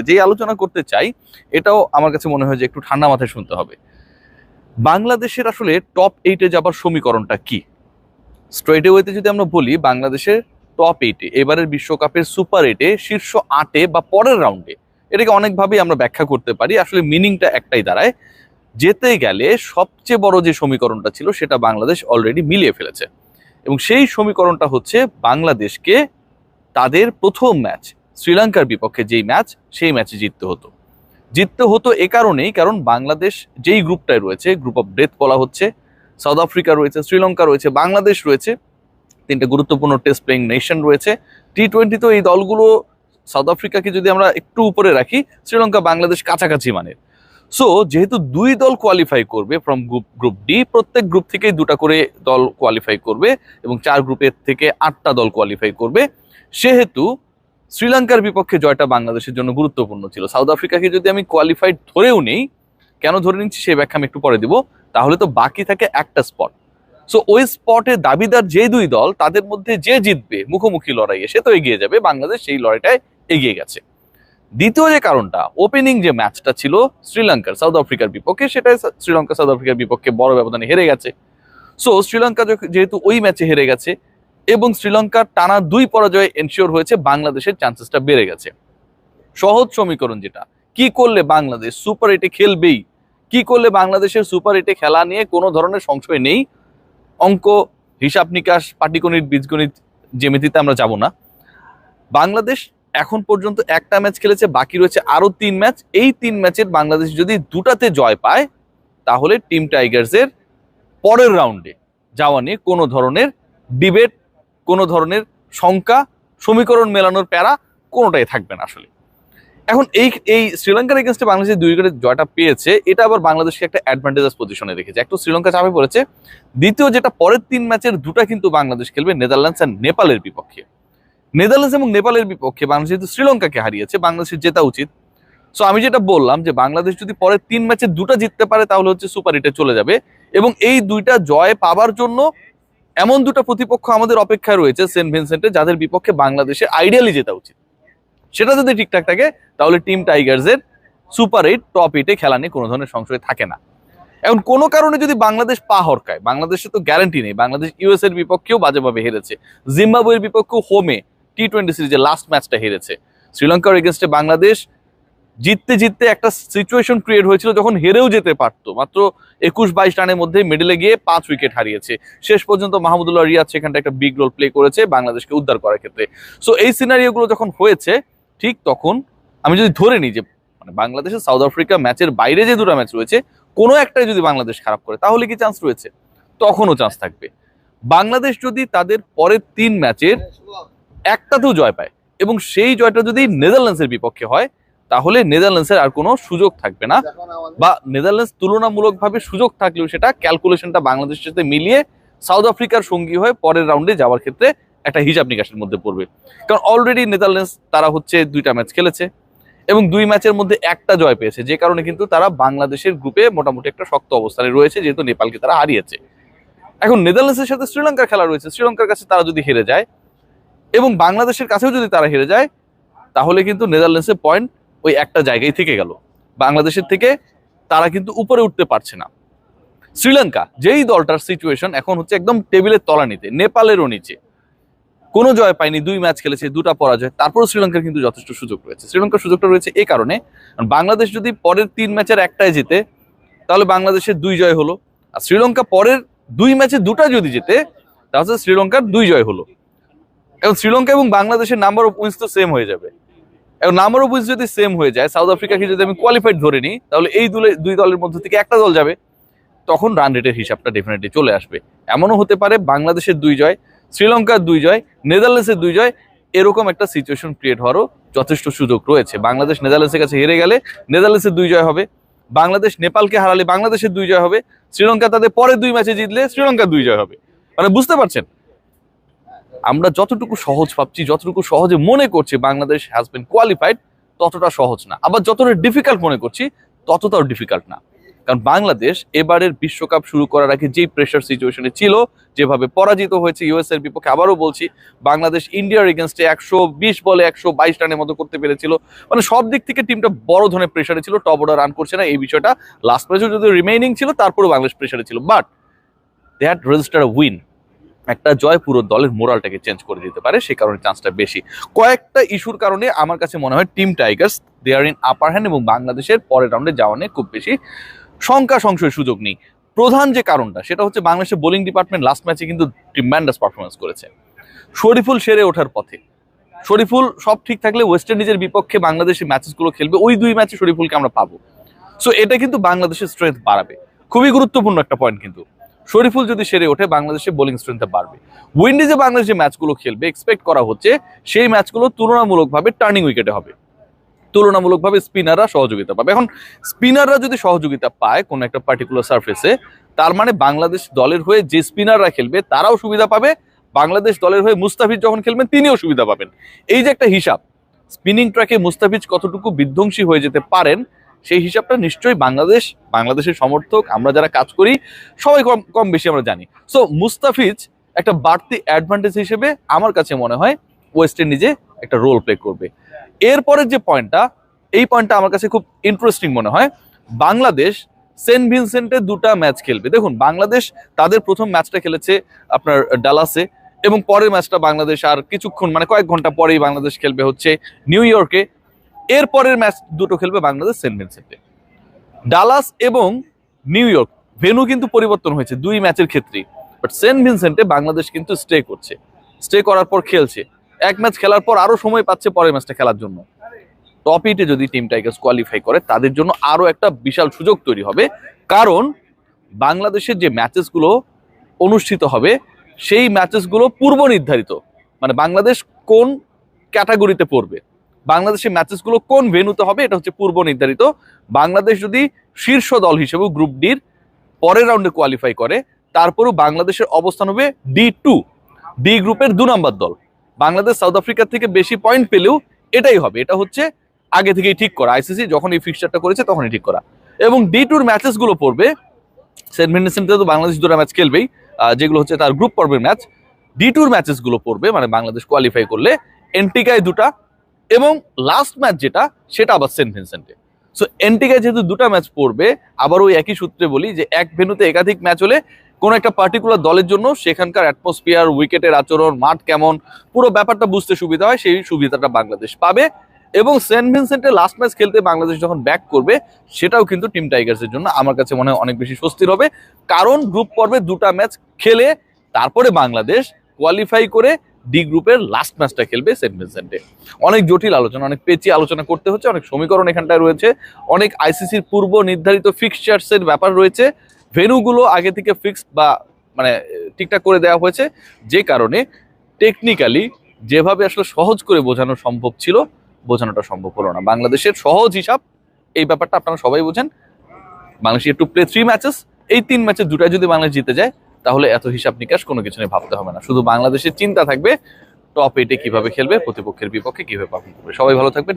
যে আলোচনা করতে চাই এটাও আমার কাছে মনে হয় যে একটু ঠান্ডা মাথায় শুনতে হবে। বাংলাদেশের আসলে টপ 8-এ যাবার সমীকরণটা কি? স্ট্রেট ওয়েতে যদি আমরা বলি, বাংলাদেশের টপ 8-এ, এবারের বিশ্বকাপের সুপার 8-এ, শীর্ষ 8-এ বা পরের রাউন্ডে, এটাকে অনেকভাবেই আমরা ব্যাখ্যা করতে পারি। আসলে মিনিংটা একটাই দাঁড়ায়, যেতে গেলে সবচেয়ে বড় যে সমীকরণটা ছিল সেটা বাংলাদেশ অলরেডি মিলিয়ে ফেলেছে। এবং সেই সমীকরণটা হচ্ছে বাংলাদেশকে তাদের প্রথম ম্যাচ শ্রীলঙ্কার বিপক্ষে যেই ম্যাচ, সেই ম্যাচে জিততে হতো এ কারণেই, কারণ বাংলাদেশ যেই গ্রুপটায় রয়েছে, গ্রুপ অফ ডেথ বলা হচ্ছে, সাউথ আফ্রিকা রয়েছে, শ্রীলঙ্কা রয়েছে, বাংলাদেশ রয়েছে, তিনটে গুরুত্বপূর্ণ টেস্ট প্লেইং নেশন রয়েছে। টি-20 তো এই দলগুলো, সাউথ আফ্রিকাকে যদি আমরা একটু উপরে রাখি, শ্রীলঙ্কা বাংলাদেশ কাছাকাছি মানের। সো যেহেতু দুই দল কোয়ালিফাই করবে ফ্রম গ্রুপ ডি, প্রত্যেক গ্রুপ থেকেই দুটা করে দল কোয়ালিফাই করবে এবং 4 গ্রুপের থেকে 8টা দল কোয়ালিফাই করবে, সেহেতু শ্রীলঙ্কার বিপক্ষে জয়টা বাংলাদেশের জন্য গুরুত্বপূর্ণ ছিল। সাউথ আফ্রিকাকে যদি আমি কোয়ালিফাইড ধরেও নেই, কেন ধরে নিচ্ছি সেই ব্যাখ্যা আমি একটু পরে দিব, তাহলে তো বাকি থাকে একটা স্পট। সো ওই স্পটে দাবিদার যে দুই দল, তাদের মধ্যে যে জিতবে মুখোমুখি লড়াইয়ে, সে তো এগিয়ে যাবে। বাংলাদেশ সেই লড়াইটায় এগিয়ে গেছে। দ্বিতীয় যে কারণটা, ওপেনিং যে ম্যাচটা ছিল শ্রীলঙ্কার সাউথ আফ্রিকার বিপক্ষে, সেটাই শ্রীলঙ্কা সাউথ আফ্রিকার বিপক্ষে বড় ব্যবধানে হেরে গেছে। সো শ্রীলঙ্কা যেহেতু ওই ম্যাচে হেরে গেছে এবং শ্রীলঙ্কার টানা 2 পরাজয় এনশিওর হয়েছে, বাংলাদেশের চান্সেসটা বেড়ে গেছে। সহজ সমীকরণ যেটা, কি করলে বাংলাদেশ সুপার 8-এ খেলবেই, কি করলে বাংলাদেশের সুপার 8-এ খেলা নিয়ে কোনো ধরনের সংশয় নেই। অঙ্ক, হিসাব নিকাশ, পাটিগণিত, বীজগণিত, জ্যামিতিতে আমরা যাব না। বাংলাদেশ এখন পর্যন্ত একটা ম্যাচ খেলেছে, বাকি রয়েছে আরো 3 ম্যাচ। এই 3 ম্যাচের বাংলাদেশ যদি দুটাতে জয় পায়, তাহলে টিম টাইগার্সের পরের রাউন্ডে যাওয়া নিয়ে কোনো ধরনের ডিবেট, কোনো ধরনের শঙ্কা, সমীকরণ মেলানোর প্যারা কোনোটাই থাকবে না আসলে। এখন এই শ্রীলঙ্কার এগেনস্টে বাংলাদেশ 2 উইকেটে জয়টা পেয়েছে, এটা আবার বাংলাদেশকে একটা অ্যাডভান্টেজাস পজিশনে রেখেছে। একটু শ্রীলঙ্কা চাপে পড়েছে। দ্বিতীয় যেটা, পরের 3 ম্যাচের দুটা কিন্তু বাংলাদেশ খেলবে নেদারল্যান্ডস আর নেপালের বিপক্ষে। নেদারল্যান্ডস এবং নেপালের বিপক্ষে বাংলাদেশ যেহেতু শ্রীলঙ্কাকে হারিয়েছে, বাংলাদেশের জেতা উচিত। সো আমি যেটা বললাম যে বাংলাদেশ যদি পরের 3 ম্যাচে দুটা জিততে পারে, তাহলে হচ্ছে সুপার 8-এ চলে যাবে। এবং এই দুইটা জয় পাবার জন্য এমন দুটো প্রতিপক্ষ আমাদের অপেক্ষায় রয়েছে সেন্ট ভিনসেন্টে, যাদের বিপক্ষে বাংলাদেশের আইডিয়ালি জেতা উচিত। সেটা যদি ঠিকঠাক থাকে, তাহলে টিম টাইগার্সের সুপার 8 টপ 8-এ খেলা নিয়ে কোনো ধরনের সংশয় থাকে না। এখন কোনো কারণে যদি বাংলাদেশ পা হরকায়, বাংলাদেশের তো গ্যারান্টি নেই। বাংলাদেশ ইউএস এর বিপক্ষেও বাজেভাবে হেরেছে, জিম্বাবুয়ের বিপক্ষেও হোমে টি-20 সিরিজে লাস্ট ম্যাচটা হেরেছে। শ্রীলঙ্কার এগেনস্টে বাংলাদেশ জিততে জিততে একটা সিচুয়েশন ক্রিয়েট হয়েছিল যখন হেরেও যেতে পারতো, মাত্র 21-22 রানের মধ্যে মিডলে গিয়ে 5 উইকেট হারিয়েছে। শেষ পর্যন্ত মাহমুদুল্লাহ রিয়াদ সেখানটা একটা বিগ রোল প্লে করেছে বাংলাদেশকে উদ্ধার করার ক্ষেত্রে। সো এই সিনারিওগুলো যখন হয়েছে, ঠিক তখন আমি যদি ধরে নিই যে মানে বাংলাদেশের সাউথ আফ্রিকা ম্যাচের বাইরে যে দুটো ম্যাচ রয়েছে, কোনো একটাই যদি বাংলাদেশ খারাপ করে, তাহলে কি চান্স রয়েছে? তখনও চান্স থাকবে। বাংলাদেশ যদি তাদের পরের 3 ম্যাচের একটাতেও জয় পায় এবং সেই জয়টা যদি নেদারল্যান্ডসের বিপক্ষে হয়, তাহলে নেদারল্যান্ডসের আর কোনো সুযোগ থাকবে না, বা নেদারল্যান্ডস তুলনামূলকভাবে সুযোগ থাকলেও সেটা ক্যালকুলেশনটা বাংলাদেশের সাথে মিলিয়ে সাউথ আফ্রিকার সঙ্গী হয়ে পরের রাউন্ডে যাওয়ার ক্ষেত্রে একটা হিসাব নিকাশের মধ্যে পড়বে। কারণ অলরেডি নেদারল্যান্ডস তারা হচ্ছে 2টা ম্যাচ খেলেছে এবং 2 ম্যাচের মধ্যে একটা জয় পেয়েছে, যে কারণে কিন্তু তারা বাংলাদেশের গ্রুপে মোটামুটি একটা শক্ত অবস্থানে রয়েছে, যেহেতু নেপালকে তারা হারিয়েছে। এখন নেদারল্যান্ডসের সাথে শ্রীলঙ্কার খেলা রয়েছে, শ্রীলঙ্কার কাছে তারা যদি হেরে যায় এবং বাংলাদেশের কাছেও যদি তারা হেরে যায়, তাহলে কিন্তু নেদারল্যান্ডসের পয়েন্ট ওই একটা জায়গায় থেকে গেল। বাংলাদেশের থেকে তারা কিন্তু উপরে উঠতে পারছে না। শ্রীলঙ্কা যেই দলটার সিচুয়েশন এখন হচ্ছে একদম টেবিলের তলানিতে, নেপালেরও নিচে, কোনো জয় পায়নি, 2 ম্যাচ খেলেছে, 2টা পরাজয়, তারপরও শ্রীলঙ্কার কিন্তু যথেষ্ট সুযোগ রয়েছে। শ্রীলঙ্কার সুযোগটা রয়েছে এই কারণে, বাংলাদেশ যদি পরের 3 ম্যাচের একটাই জিতে, তাহলে বাংলাদেশের 2 জয় হলো। আর শ্রীলঙ্কা পরের 2 ম্যাচে 2টা যদি জিতে, তাহলে শ্রীলঙ্কার 2 জয় হলো। এখন শ্রীলঙ্কা এবং বাংলাদেশের নাম্বার অফ উইন্স তো সেম হয়ে যাবে। এবং নাম্বার অফ উইন্স যদি সেম হয়ে যায়, সাউথ আফ্রিকাকে যদি আমি কোয়ালিফাইড ধরে নিই, তাহলে এই 2 দলের মধ্যে থেকে একটা দল যাবে, তখন রান রেটের হিসাবটা ডেফিনেটলি চলে আসবে। এমনও হতে পারে বাংলাদেশের 2 জয়, শ্রীলঙ্কার 2 জয়, নেদারল্যান্ডসের 2 জয়, এরকম একটা সিচুয়েশন ক্রিয়েট হওয়ারও যথেষ্ট সুযোগ রয়েছে। বাংলাদেশ নেদারল্যান্ডসের কাছে হেরে গেলে নেদারল্যান্ডসের 2 জয় হবে, বাংলাদেশ নেপালকে হারালে বাংলাদেশের 2 জয় হবে, শ্রীলঙ্কা তাদের পরের 2 ম্যাচে জিতলে শ্রীলঙ্কার 2 জয় হবে। মানে বুঝতে পারছেন, আমরা যতটুকু সহজ ভাবছি, যতটুকু সহজে মনে করছি বাংলাদেশ হ্যাজ বিন কোয়ালিফাইড, ততটা সহজ না। আবার যতটা ডিফিকাল্ট মনে করছি, ততটাও ডিফিকাল্ট না। কারণ বাংলাদেশ এবারের বিশ্বকাপ শুরু করার আগে যেই প্রেশার সিচুয়েশনে ছিল, যেভাবে পরাজিত হয়েছে ইউএস এর বিপক্ষে, আবারও বলছি বাংলাদেশ ইন্ডিয়ার এগেনস্টে 120 বলে 122 রানের মতো করতে পেরেছিল, মানে সব দিক থেকে টিমটা বড় ধরনের প্রেশারে ছিল, টপ অর্ডার রান করছে না, এই বিষয়টা লাস্ট ম্যাচে যদি রিমেইনিং ছিল তারপরেও বাংলাদেশ প্রেশারে ছিল, but they had register a win. একটা জয় পুরো দলের মোরালটাকে চেঞ্জ করে দিতে পারে, সেই কারণে চান্সটা বেশি। কয়েকটা ইস্যুর কারণে আমার কাছে মনে হয় team tigers they are in upper hand, এবং বাংলাদেশের পরের রাউন্ডে যাওয়া নিয়ে খুব বেশি শঙ্কা সংশয়ের সুযোগ নেই। প্রধান যে কারণটা সেটা হচ্ছে বাংলাদেশের বোলিং ডিপার্টমেন্ট লাস্ট ম্যাচে কিন্তু ট্রিমেন্ডাস পারফরমেন্স করেছে। শরীফুল সেরে ওঠার পথে, শরীফুল সব ঠিক থাকলে ওয়েস্ট ইন্ডিজের বিপক্ষে বাংলাদেশের ম্যাচেসগুলো খেলবে, ওই 2 ম্যাচে শরীফুলকে আমরা পাবো। সো এটা কিন্তু বাংলাদেশের স্ট্রেংথ বাড়াবে, খুবই গুরুত্বপূর্ণ একটা পয়েন্ট। কিন্তু শরীফুল যদি সেরে ওঠে বাংলাদেশের বোলিং স্ট্রেংথটা বাড়বে। উইন্ডিজে বাংলাদেশ যে ম্যাচগুলো খেলবে এক্সপেক্ট করা হচ্ছে সেই ম্যাচগুলো তুলনামূলকভাবে টার্নিং উইকেটে হবে, তুলনামূলকভাবে স্পিনাররা সহযোগিতা পাবে। এখন স্পিনাররা যদি সহযোগিতা পায় কোনো একটা পার্টিকুলার সারফেসে, তার মানে বাংলাদেশ দলের হয়ে যে স্পিনাররা খেলবে তারাও সুবিধা পাবে, বাংলাদেশ দলের হয়ে মুস্তাফিজ যখন খেলবেন তিনিও সুবিধা পাবেন। এই যে একটা হিসাব, স্পিনিং ট্র্যাকে মুস্তাফিজ কতটুকু বিধ্বংসী হয়ে যেতে পারেন, সেই হিসাবটা নিশ্চয়ই বাংলাদেশের সমর্থক, আমরা যারা কাজ করি সবাই কম কম বেশি আমরা জানি। সো মুস্তাফিজ একটা বাড়তি অ্যাডভান্টেজ হিসেবে আমার কাছে মনে হয় ওয়েস্ট ইন্ডিজে একটা রোল প্লে করবে। এরপরের যে পয়েন্টটা, এই পয়েন্টটা আমার কাছে খুব ইন্টারেস্টিং মনে হয়। বাংলাদেশ সেন্ট ভিনসেন্টে 2টা ম্যাচ খেলবে। দেখুন বাংলাদেশ তাদের প্রথম ম্যাচটা খেলেছে আপনার ডালাসে, এবং পরের ম্যাচটা বাংলাদেশ আর কিছুক্ষণ মানে কয়েক ঘন্টা পরেই বাংলাদেশ খেলবে হচ্ছে নিউ ইয়র্কে। এর পরের ম্যাচ দুটো খেলবে বাংলাদেশ সেন্ট ভিনসেন্টে। ডালাস এবং নিউ ইয়র্ক ভেন্যু কিন্তু পরিবর্তন হয়েছে 2 ম্যাচের ক্ষেত্রেই, বাট সেন্ট ভিনসেন্টে বাংলাদেশ কিন্তু স্টে করছে, স্টে করার পর খেলছে, এক ম্যাচ খেলার পর আরো সময় পাচ্ছে পরের ম্যাচটা খেলার জন্য। টপ 8-এ যদি টিম টাইগার্স কোয়ালিফাই করে তাদের জন্য আরো একটা বিশাল সুযোগ তৈরি হবে, কারণ বাংলাদেশের যে ম্যাচেসগুলো অনুষ্ঠিত হবে সেই ম্যাচেসগুলো পূর্ব নির্ধারিত, মানে বাংলাদেশ কোন ক্যাটাগরিতে পড়বে, বাংলাদেশের ম্যাচেসগুলো কোন ভেন্যুতে হবে এটা হচ্ছে পূর্ব নির্ধারিত। বাংলাদেশ যদি শীর্ষ দল হিসেবে গ্রুপ ডির পরের রাউন্ডে কোয়ালিফাই করে, তারপরও বাংলাদেশের অবস্থান হবে D2, ডি গ্রুপের 2 নম্বর দল। বাংলাদেশ সাউথ আফ্রিকার থেকে বেশি পয়েন্ট পেলেও এটাই হবে, এটা হচ্ছে আগে থেকেই ঠিক করা, আইসিসি যখন এই ফিক্সচারটা করেছে তখনই ঠিক করা। এবং D2-র ম্যাচেসগুলো পড়বে সেন্ট ভিনসেন্টে, তো বাংলাদেশ 2টা ম্যাচ খেলবেই, যেগুলো হচ্ছে তার গ্রুপ পর্বের ম্যাচ। D2-র ম্যাচেসগুলো পড়বে মানে বাংলাদেশ কোয়ালিফাই করলে এন্টিগায় 2টা, এবং লাস্ট ম্যাচ যেটা সেটা আবার সেন্ট ভিনসেন্টে। সো এন্টিগায় যেহেতু 2টা ম্যাচ পড়বে, আবার ওই একই সূত্রে বলি যে এক ভেন্যুতে একাধিক ম্যাচ হলে কোন একটা পার্টিকুলার দলের জন্য সেখানকার অ্যাটমসফিয়ার, উইকেটের আচরণ, মাঠ কেমন, পুরো ব্যাপারটা বুঝতে সুবিধা হয়, সেই সুবিধাটা বাংলাদেশ পাবে। এবং সেন্ট ভিনসেন্টে লাস্ট ম্যাচ খেলতে বাংলাদেশ যখন ব্যাক করবে সেটাও কিন্তু টিম টাইগার্সের জন্য আমার কাছে মনে হয় অনেক বেশি স্বস্তির হবে, কারণ গ্রুপ পর্বে 2টা ম্যাচ খেলে তারপরে বাংলাদেশ কোয়ালিফাই করে ডি গ্রুপের লাস্ট ম্যাচটা খেলবে সেন্ট ভিনসেন্টে। অনেক জটিল আলোচনা, অনেক পেঁচিয়ে আলোচনা করতে হচ্ছে, অনেক সমীকরণ এখানটায় রয়েছে, অনেক আইসিসির পূর্ব নির্ধারিত ফিক্সচার্সের ব্যাপার রয়েছে, ভেন্যুগুলো আগে থেকে ফিক্সড বা মানে ঠিকঠাক করে দেওয়া হয়েছে, যে কারণে টেকনিক্যালি যেভাবে আসলে সহজ করে বোঝানো সম্ভব ছিল বোঝানোটা সম্ভব হলো না। বাংলাদেশের সহজ হিসাব এই ব্যাপারটা আপনারা সবাই বোঝেন, বাংলাদেশ টু প্লে 3 ম্যাচেস, এই 3 ম্যাচের 2টাই যদি বাংলাদেশ জিতে যায় তাহলে এত হিসাব নিকাশ কোনো কিছু নিয়ে ভাবতে হবে না, শুধু বাংলাদেশের চিন্তা থাকবে টপ 8-এ কিভাবে খেলবে, প্রতিপক্ষের বিপক্ষে কিভাবে পারফর্ম করবে। সবাই ভালো থাকবেন।